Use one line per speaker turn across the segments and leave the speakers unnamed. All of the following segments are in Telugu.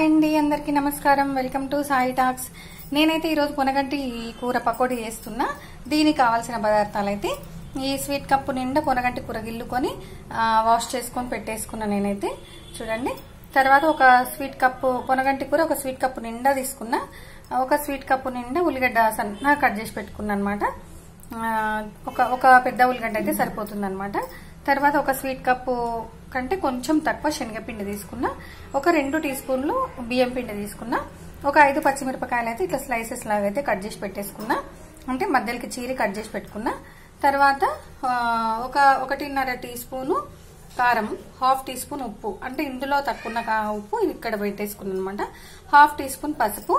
హాయ్ అండి, అందరికీ నమస్కారం. Welcome to Sai talks. నేనైతే ఈరోజు పొనగంటి కూర పకోడీ చేస్తున్నా. దీనికి కావాల్సిన పదార్థాలు అయితే ఈ స్వీట్ కప్పు నిండా పొనగంటి కూర గిల్లుకొని వాష్ చేసుకొని పెట్టేసుకున్నా నేనైతే. చూడండి, తర్వాత ఒక స్వీట్ కప్పు పొనగంటి కూర ఒక స్వీట్ కప్పు నిండా తీసుకున్నా. ఒక స్వీట్ కప్పు నిండా ఉల్లిగడ్డ సన్నగా కట్ చేసి పెట్టుకున్నా అనమాట. ఒక పెద్ద ఉల్లిగడ్డ అయితే సరిపోతుంది అనమాట. తర్వాత ఒక స్వీట్ కప్పు కంటే కొంచెం తక్కువ శనగపిండి తీసుకున్నా. ఒక 2 టీ స్పూన్లు బియ్యం పిండి తీసుకున్నా. ఒక 5 పచ్చిమిరపకాయలు అయితే ఇట్లా స్లైసెస్ లాగా అయితే కట్ చేసి పెట్టేసుకున్నా, అంటే మధ్యలోకి చీరి కట్ చేసి పెట్టుకున్నా. తర్వాత 1.5 టీ స్పూను కారం, 1/2 టీ స్పూన్ ఉప్పు, అంటే ఇందులో తక్కువ ఉప్పు ఇక్కడ పెట్టేసుకున్నాను అనమాట. 1/2 టీ స్పూన్ పసుపు,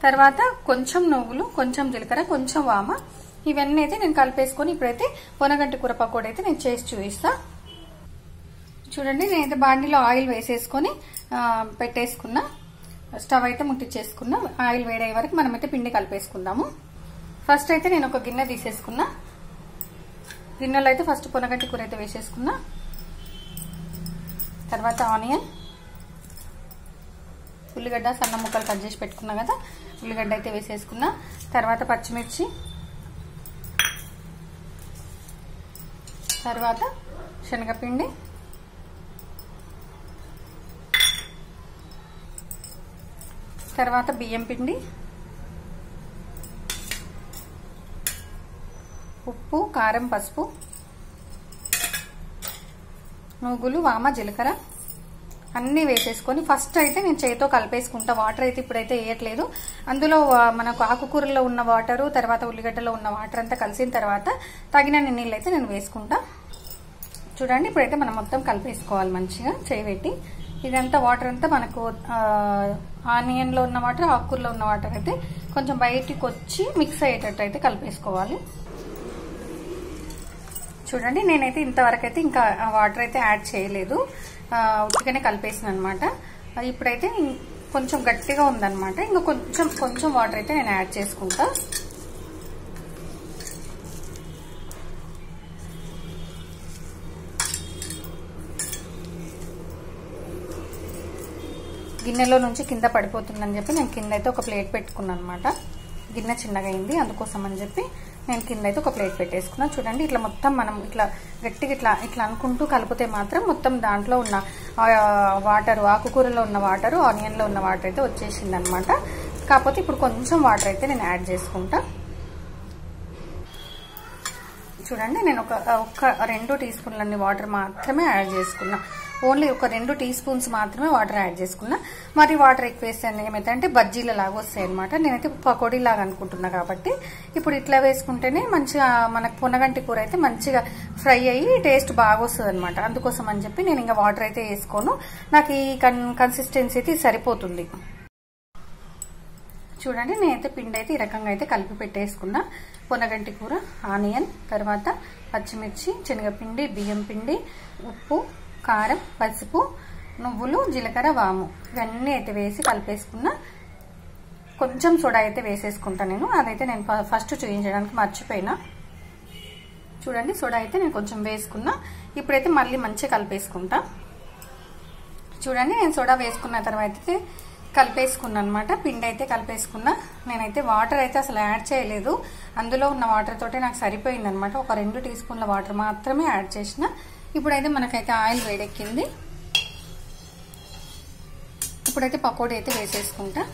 తర్వాత కొంచెం నువ్వులు, కొంచెం జీలకర్ర, కొంచెం వామ, ఇవన్నీ అయితే నేను కలిపేసుకొని ఇప్పుడైతే పొనగంటి కూర పకోడీ అయితే నేను చేసి చూపిస్తా. చూడండి, నేనైతే బాండీలో ఆయిల్ వేసేసుకొని పెట్టేసుకున్నా. స్టవ్ అయితే ముట్టించేసుకున్నా. ఆయిల్ వేడే వరకు మనమైతే పిండి కలిపేసుకుందాము. ఫస్ట్ అయితే నేను ఒక గిన్నె తీసేసుకున్నా. గిన్నెలో అయితే ఫస్ట్ పొనగంటి కూర అయితే వేసేసుకున్నా. తర్వాత ఆనియన్, ఉల్లిగడ్డ సన్న ముక్కలు కట్ చేసి పెట్టుకున్నా కదా, ఉల్లిగడ్డ అయితే వేసేసుకున్నా. తర్వాత పచ్చిమిర్చి, తర్వాత శనగపిండి, తర్వాత బియ్యం పిండి, ఉప్పు, కారం, పసుపు, నువ్వులు, వామ, జీలకర్ర అన్నీ వేసేసుకొని ఫస్ట్ అయితే నేను చేతితో కలిపేసుకుంటా. వాటర్ అయితే ఇప్పుడైతే వేయట్లేదు. అందులో మనకు ఆకుకూరలో ఉన్న వాటరు, తర్వాత ఉల్లిగడ్డలో ఉన్న వాటర్ అంతా కలిసిన తర్వాత తగిన నీళ్ళు అయితే నేను వేసుకుంటా. చూడండి, ఇప్పుడైతే మనం మొత్తం కలిపేసుకోవాలి మంచిగా చేయి పెట్టి. ఇదంతా వాటర్ అంతా మనకు ఆనియన్లో ఉన్న వాటర్, ఆకుకూరలో ఉన్న వాటర్ అయితే కొంచెం బయటికి వచ్చి మిక్స్ అయ్యేటట్టు అయితే కలిపేసుకోవాలి. చూడండి, నేనైతే ఇంతవరకు అయితే ఇంకా వాటర్ అయితే యాడ్ చేయలేదు, ఉట్టిగానే కలిపేసిన అనమాట. ఇప్పుడైతే కొంచెం గట్టిగా ఉందన్నమాట. ఇంకా కొంచెం వాటర్ అయితే నేను యాడ్ చేసుకుంటా. గిన్నెలో నుంచి కింద పడిపోతుందని చెప్పి నేను కింద అయితే ఒక ప్లేట్ పెట్టుకున్నాను అనమాట. గిన్నె చిన్నగా అయింది, అందుకోసం అని చెప్పి నేను కింద అయితే ఒక ప్లేట్ పెట్టేసుకున్నా. చూడండి, ఇట్లా మొత్తం మనం ఇట్లా గట్టిగా ఇట్లా అనుకుంటూ కలిపితే మాత్రం మొత్తం దాంట్లో ఉన్న వాటరు, ఆకుకూరలో ఉన్న వాటరు, ఆనియన్లో ఉన్న వాటర్ అయితే వచ్చేసింది అనమాట. కాకపోతే ఇప్పుడు కొంచెం వాటర్ అయితే నేను యాడ్ చేసుకుంటా. చూడండి, నేను ఒక 2 టీ స్పూన్లన్నీ వాటర్ మాత్రమే యాడ్ చేసుకున్నా. ఓన్లీ ఒక 2 టీ స్పూన్స్ మాత్రమే వాటర్ యాడ్ చేసుకున్నా. మరి వాటర్ ఎక్కువ వేస్తాను ఏమైతే బజ్జీల లాగా వస్తాయి అనమాట. నేనైతే పకోడీ లాగా అనుకుంటున్నా కాబట్టి ఇప్పుడు ఇట్లా వేసుకుంటేనే మంచిగా మనకు పొనగంటి కూర అయితే మంచిగా ఫ్రై అయ్యి టేస్ట్ బాగా వస్తుంది అనమాట. అందుకోసం అని చెప్పి నేను ఇంకా వాటర్ అయితే వేసుకోను. నాకు ఈ కన్సిస్టెన్సీ అయితే సరిపోతుంది. చూడండి, నేనైతే పిండి అయితే ఈ రకంగా అయితే కలిపి పెట్టేసుకున్నా. పొనగంటి కూర, ఆనియన్, తర్వాత పచ్చిమిర్చి, శనగపిండి, బియ్యం పిండి, ఉప్పు, కారం, పసుపు, నువ్వులు, జీలకర్ర, వాము ఇవన్నీ అయితే వేసి కలిపేసుకున్నా. కొంచెం సోడా అయితే వేసేసుకుంటా నేను. అదైతే నేను ఫస్ట్ చూపించడానికి మర్చిపోయినా. చూడండి, సోడా అయితే నేను కొంచెం వేసుకున్నా. ఇప్పుడైతే మళ్ళీ మంచిగా కలిపేసుకుంటా. చూడండి, నేను సోడా వేసుకున్న తర్వాత అయితే కలిపేసుకున్నా అనమాట. పిండి అయితే కలిపేసుకున్నా. నేనైతే వాటర్ అయితే అసలు యాడ్ చేయలేదు. అందులో ఉన్న వాటర్ తోటే నాకు సరిపోయింది అనమాట. ఒక 2 టీ స్పూన్ల వాటర్ మాత్రమే యాడ్ చేసిన. ఇప్పుడైతే మనకైతే ఆయిల్ వేడెక్కింది. ఇప్పుడైతే పకోడీ అయితే వేసేసుకుంటా.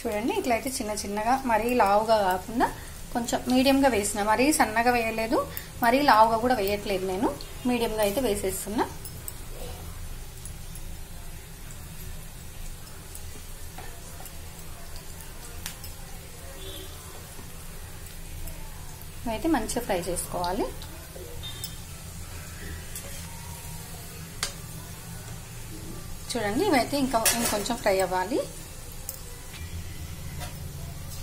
చూడండి, ఇట్లయితే చిన్నగా మరీ లావుగా కాకుండా కొంచెం మీడియంగా వేసిన. మరీ సన్నగా వేయలేదు, మరీ లావుగా కూడా వేయట్లేదు. నేను మీడియంగా అయితే వేసేస్తున్నా. అయితే మంచిగా ఫ్రై చేసుకోవాలి. చూడండి ఇవైతే ఇంకొంచెం ఫ్రై అవ్వాలి.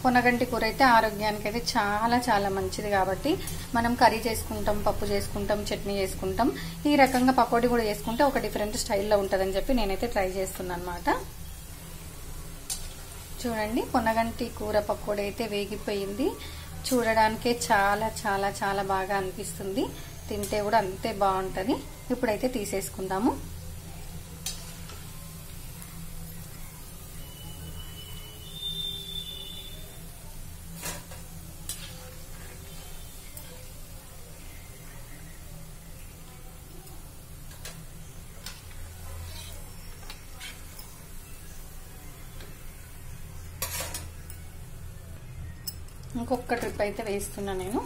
పొనగంటి కూర అయితే ఆరోగ్యానికి అయితే చాలా చాలా మంచిది కాబట్టి మనం కర్రీ చేసుకుంటాం, పప్పు చేసుకుంటాం, చట్నీ చేసుకుంటాం. ఈ రకంగా పకోడీ కూడా చేసుకుంటే ఒక డిఫరెంట్ స్టైల్లో ఉంటుందని చెప్పి నేనైతే ట్రై చేస్తున్నాను అనమాట. చూడండి పొనగంటి కూర పకోడీ అయితే వేగిపోయింది. చూడడానికే చాలా చాలా చాలా బాగా అనిపిస్తుంది, తింటే కూడా అంతే బాగుంటుంది. ఇప్పుడైతే తీసేసుకుందాము. ఇంకొక ట్రిప్ అయితే వేస్తున్నా నేను.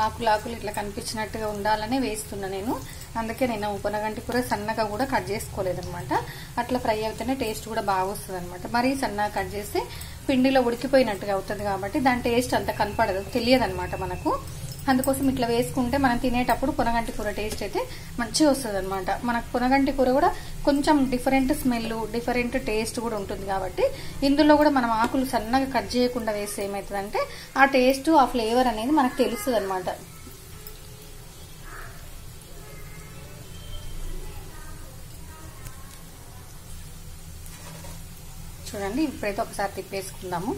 ఆకులు ఇట్లా కనిపించినట్టుగా ఉండాలనే వేస్తున్నా నేను. అందుకే నేను పొనగంటి కూర సన్నగా కూడా కట్ చేసుకోలేదనమాట. అట్లా ఫ్రై అయితేనే టేస్ట్ కూడా బాగా వస్తుంది అనమాట. మరీ సన్నగా కట్ చేస్తే పిండిలో ఉడికిపోయినట్టుగా అవుతుంది కాబట్టి దాని టేస్ట్ అంత కనపడదు, తెలియదు అనమాట మనకు. అందుకోసం ఇట్లా వేసుకుంటే మనం తినేటప్పుడు పొనగంటి కూర టేస్ట్ అయితే మంచిగా వస్తుంది అనమాట. మనకు పొనగంటి కూర కూడా కొంచెం డిఫరెంట్ స్మెల్, డిఫరెంట్ టేస్ట్ కూడా ఉంటుంది కాబట్టి ఇందులో కూడా మనం ఆకులు సన్నగా కట్ చేయకుండా వేస్తే ఏమవుతుందంటే ఆ టేస్ట్, ఆ ఫ్లేవర్ అనేది మనకు తెలుస్తుంది అనమాట. చూడండి ఇప్పుడైతే ఒకసారి తిప్పేసుకుందాము.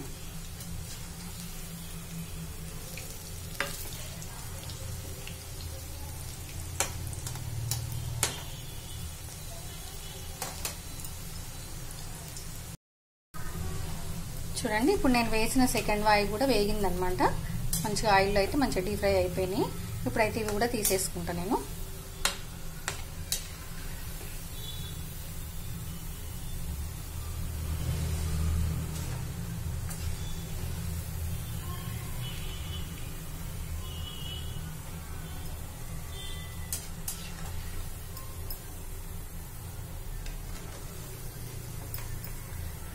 చూడండి ఇప్పుడు నేను వేసిన సెకండ్ వాయి కూడా వేగిందనమాట. మంచిగా ఆయిల్లో అయితే మంచిగా డీప్ ఫ్రై అయిపోయినాయి. ఇప్పుడైతే ఇవి కూడా తీసేసుకుంటా నేను.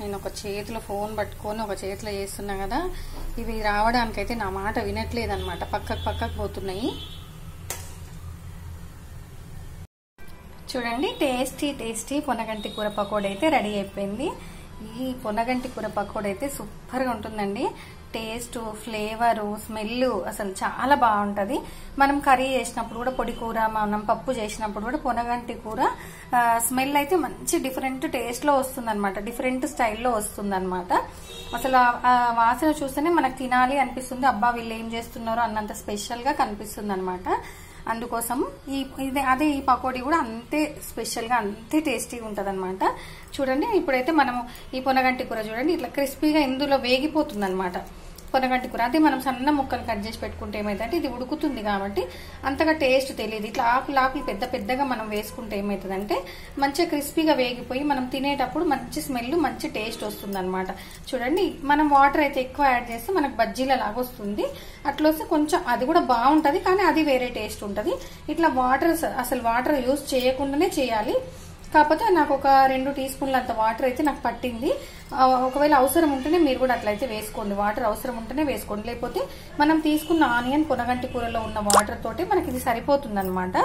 నేను ఒక చేతిలో ఫోన్ పట్టుకొని ఒక చేతిలో చేస్తున్నా కదా, ఇవి రావడానికైతే నా మాట వినట్లేదన్నమాట, పక్కకు పోతున్నాయి. చూడండి టేస్టీ పొనగంటి కూర పకోడీ అయితే రెడీ అయిపోయింది. ఈ పొనగంటి కూర పకోడీ అయితే సూపర్గా ఉంటుందండి. టేస్ట్, ఫ్లేవరు, స్మెల్ అసలు చాలా బాగుంటుంది. మనం కర్రీ చేసినప్పుడు కూడా, పొడి కూర, మనం పప్పు చేసినప్పుడు కూడా పొనగంటి కూర స్మెల్ అయితే మంచి డిఫరెంట్ టేస్ట్ లో వస్తుంది అనమాట, డిఫరెంట్ స్టైల్లో వస్తుంది అనమాట. అసలు ఆ వాసన చూస్తేనే మనకు తినాలి అనిపిస్తుంది. అబ్బా వీళ్ళు ఏం చేస్తున్నారో అన్నంత స్పెషల్ గా కనిపిస్తుంది అనమాట. అందుకోసం అదే ఈ పకోడీ కూడా అంతే స్పెషల్ గా, అంతే టేస్టీగా ఉంటది అనమాట. చూడండి ఇప్పుడైతే మనము ఈ పొనగంటి కూర చూడండి ఇట్లా క్రిస్పీగా ఇందులో వేగిపోతుంది అనమాట. పొనగంటి కూర అదే మనం సన్న ముక్కలు కట్ చేసి పెట్టుకుంటే ఏమైందంటే ఇది ఉడుకుతుంది కాబట్టి అంతగా టేస్ట్ తెలియదు. ఇట్లా ఆకులు పెద్దగా మనం వేసుకుంటే ఏమవుతుందంటే మంచిగా క్రిస్పీగా వేగిపోయి మనం తినేటప్పుడు మంచి స్మెల్, మంచి టేస్ట్ వస్తుంది అనమాట. చూడండి మనం వాటర్ అయితే ఎక్కువ యాడ్ చేస్తే మనకు బజ్జీల లాగా వస్తుంది. అట్లా వస్తే కొంచెం అది కూడా బాగుంటది, కానీ అది వేరే టేస్ట్ ఉంటది. ఇట్లా అసలు వాటర్ యూజ్ చేయకుండానే చేయాలి. కాకపోతే నాకు ఒక 2 టీ స్పూన్ల అంత వాటర్ అయితే నాకు పట్టింది. ఒకవేళ అవసరం ఉంటేనే మీరు కూడా అట్లయితే వేసుకోండి, వాటర్ అవసరం ఉంటేనే వేసుకోండి. లేకపోతే మనం తీసుకున్న ఆనియన్ పొనగంటి కూరలో ఉన్న వాటర్ తోటి మనకి ఇది సరిపోతుంది అనమాట.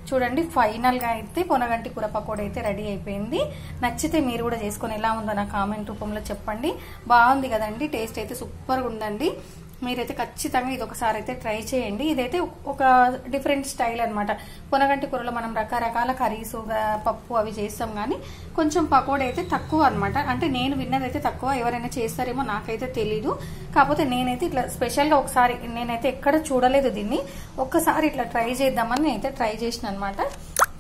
చూడండి ఫైనల్ గా అయితే పొనగంటి కూర పకోడీ అయితే రెడీ అయిపోయింది. నచ్చితే మీరు కూడా చేసుకొని ఎలా ఉందో నా కామెంట్ రూపంలో చెప్పండి. బాగుంది కదండి, టేస్ట్ అయితే సూపర్గా ఉందండి. మీరైతే ఖచ్చితంగా ఇది ఒకసారి అయితే ట్రై చేయండి. ఇదైతే ఒక డిఫరెంట్ స్టైల్ అనమాట. పొనగంటి కూరలో మనం రకరకాల కర్రీస్, పప్పు అవి చేస్తాం, కానీ కొంచెం పకోడీ అయితే తక్కువ అనమాట. అంటే నేను విన్నదైతే తక్కువ, ఎవరైనా చేస్తారేమో నాకైతే తెలీదు. కాకపోతే నేనైతే ఇట్లా స్పెషల్ గా ఒకసారి, నేనైతే ఎక్కడ చూడలేదు దీన్ని, ఒక్కసారి ఇట్లా ట్రై చేద్దామని నేనైతే ట్రై చేసిన అనమాట.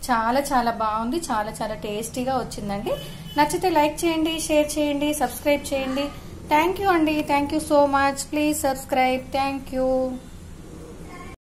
చాలా చాలా బాగుంది, చాలా చాలా టేస్టీగా వచ్చిందండి. నచ్చితే లైక్ చేయండి, షేర్ చేయండి, సబ్స్క్రైబ్ చేయండి. థ్యాంక్ యూ అండి, thank you so much. Please subscribe. Thank you.